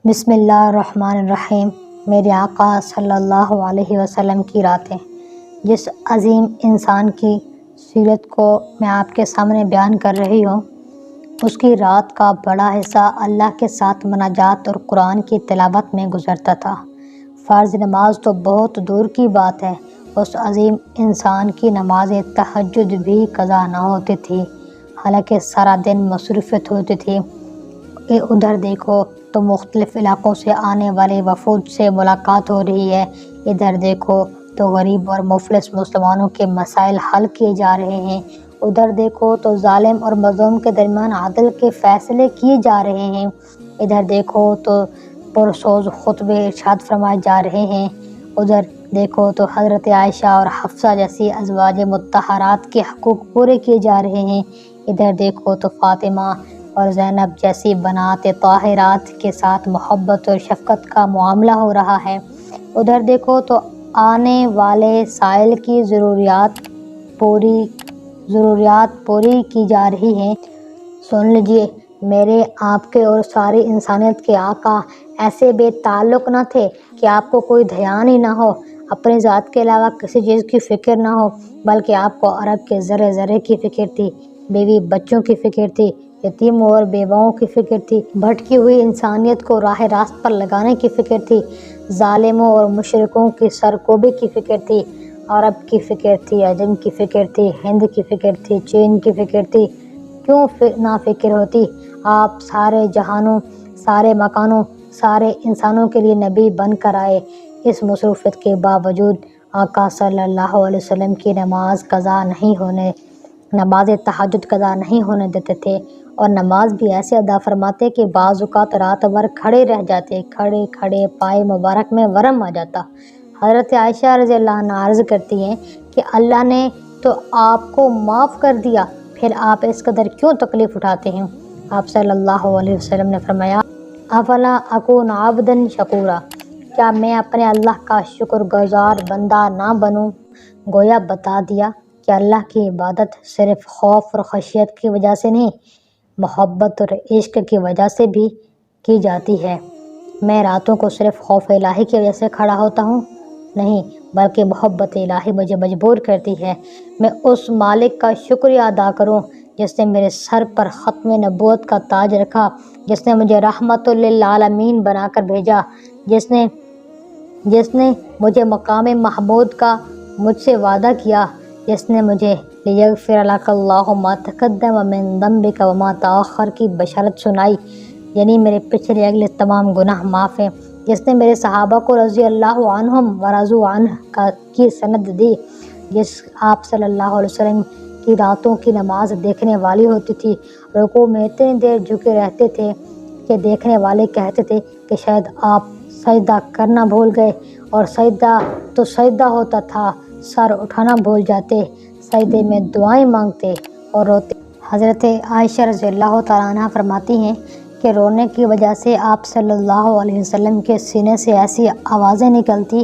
بسم اللہ الرحمن الرحیم۔ میرے آقا صلی اللہ علیہ وسلم کی راتیں۔ جس عظیم انسان کی سیرت کو میں آپ کے سامنے بیان کر رہی ہوں، اس کی رات کا بڑا حصہ اللہ کے ساتھ مناجات اور قرآن کی تلاوت میں گزرتا تھا۔ فرض نماز تو بہت دور کی بات ہے، اس عظیم انسان کی نماز تہجد بھی قضا نہ ہوتی تھی، حالانکہ سارا دن مصروفیت ہوتی تھی۔ ادھر دیکھو تو مختلف علاقوں سے آنے والے وفود سے ملاقات ہو رہی ہے، ادھر دیکھو تو غریب اور مفلس مسلمانوں کے مسائل حل کیے جا رہے ہیں، ادھر دیکھو تو ظالم اور مظلوم کے درمیان عدل کے فیصلے کیے جا رہے ہیں، ادھر دیکھو تو پرسوز خطبے ارشاد فرمائے جا رہے ہیں، ادھر دیکھو تو حضرت عائشہ اور حفصہ جیسی ازواج مطہرات کے حقوق پورے کیے جا رہے ہیں، ادھر دیکھو تو فاطمہ اور زینب جیسی بنات طاہرات کے ساتھ محبت اور شفقت کا معاملہ ہو رہا ہے، ادھر دیکھو تو آنے والے سائل کی ضروریات پوری کی جا رہی ہیں۔ سن لیجئے، میرے آپ کے اور ساری انسانیت کے آقا ایسے بے تعلق نہ تھے کہ آپ کو کوئی دھیان ہی نہ ہو، اپنی ذات کے علاوہ کسی چیز کی فکر نہ ہو، بلکہ آپ کو عرب کے ذرے ذرے کی فکر تھی، بیوی بچوں کی فکر تھی، یتیموں اور بیواؤں کی فکر تھی، بھٹکی ہوئی انسانیت کو راہ راست پر لگانے کی فکر تھی، ظالموں اور مشرکوں کی سرکوبی کی فکر تھی، عرب کی فکر تھی، عجم کی فکر تھی، ہند کی فکر تھی، چین کی فکر تھی۔ کیوں نہ فکر ہوتی؟ آپ سارے جہانوں، سارے مکانوں، سارے انسانوں کے لیے نبی بن کر آئے، اس مصروفیت کے باوجود آقا صلی اللہ علیہ وسلم کی نماز تہجد قضا نہیں ہونے دیتے تھے، اور نماز بھی ایسے ادا فرماتے کہ بعض اوقات رات بھر کھڑے رہ جاتے، کھڑے پائے مبارک میں ورم آ جاتا۔ حضرت عائشہ رضی اللہ عنہا عرض کرتی ہیں کہ اللہ نے تو آپ کو معاف کر دیا، پھر آپ اس قدر کیوں تکلیف اٹھاتے ہیں؟ آپ صلی اللہ علیہ وسلم نے فرمایا، افلا اکون عبدا شکورا، کیا میں اپنے اللہ کا شکر گزار بندہ نہ بنوں؟ گویا بتا دیا کہ اللہ کی عبادت صرف خوف اور خشیت کی وجہ سے نہیں، محبت اور عشق کی وجہ سے بھی کی جاتی ہے۔ میں راتوں کو صرف خوف الہی کی وجہ سے کھڑا ہوتا ہوں؟ نہیں، بلکہ محبت الہی مجھے مجبور کرتی ہے میں اس مالک کا شکریہ ادا کروں جس نے میرے سر پر ختم نبوت کا تاج رکھا، جس نے مجھے رحمت للعالمین بنا کر بھیجا، جس نے مجھے مقام محمود کا مجھ سے وعدہ کیا، جس نے مجھے لیغفر لک اللہ ما تقدم من ذنبک وما تاخر کی بشارت سنائی، یعنی میرے پچھلے اگلے تمام گناہ معاف ہیں، جس نے میرے صحابہ کو رضی اللہ عنہم ورضوا عنہ کی سند دی، جس آپ صلی اللہ علیہ وسلم کی راتوں کی نماز دیکھنے والی ہوتی تھی، رکوع میں اتنی دیر جھکے رہتے تھے کہ دیکھنے والے کہتے تھے کہ شاید آپ سجدہ کرنا بھول گئے، اور سجدہ تو سجدہ ہوتا تھا، سر اٹھانا بھول جاتے، سجدے میں دعائیں مانگتے اور روتے۔ حضرت عائشہ رضی اللہ تعالیٰ عنہ فرماتی ہیں کہ رونے کی وجہ سے آپ صلی اللہ علیہ وسلم کے سینے سے ایسی آوازیں نکلتی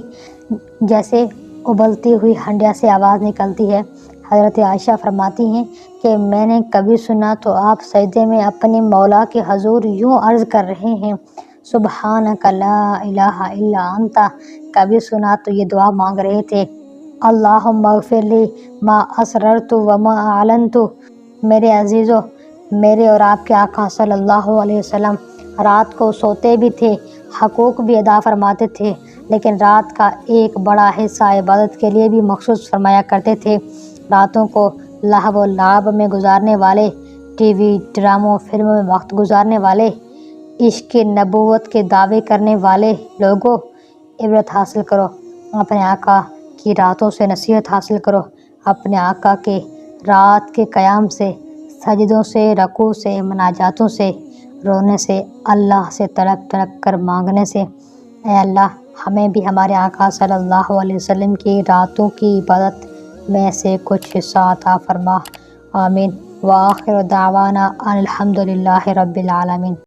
جیسے ابلتی ہوئی ہنڈیا سے آواز نکلتی ہے۔ حضرت عائشہ فرماتی ہیں کہ میں نے کبھی سنا تو آپ سجدے میں اپنے مولا کے حضور یوں عرض کر رہے ہیں، سبحانک لا الہ الا انت، کبھی سنا تو یہ دعا مانگ رہے تھے، اللہم اغفر لی ما اسررت وما اعلنت۔ میرے عزیزو، میرے اور آپ کے آقا صلی اللہ علیہ وسلم رات کو سوتے بھی تھے، حقوق بھی ادا فرماتے تھے، لیکن رات کا ایک بڑا حصہ عبادت کے لیے بھی مخصوص فرمایا کرتے تھے۔ راتوں کو لہو و لعب میں گزارنے والے، ٹی وی ڈراموں فلموں میں وقت گزارنے والے، عشق نبوت کے دعوے کرنے والے لوگوں، عبرت حاصل کرو، اپنے آقا کی راتوں سے نصیحت حاصل کرو، اپنے آقا کے رات کے قیام سے، سجدوں سے، رکوع سے، مناجاتوں سے، رونے سے، اللہ سے تڑپ تڑپ کر مانگنے سے۔ اے اللہ، ہمیں بھی ہمارے آقا صلی اللہ علیہ وسلم کی راتوں کی عبادت میں سے کچھ حصہ عطا فرما، آمین۔ وآخر دعوانا ان الحمد للہ رب العالمین۔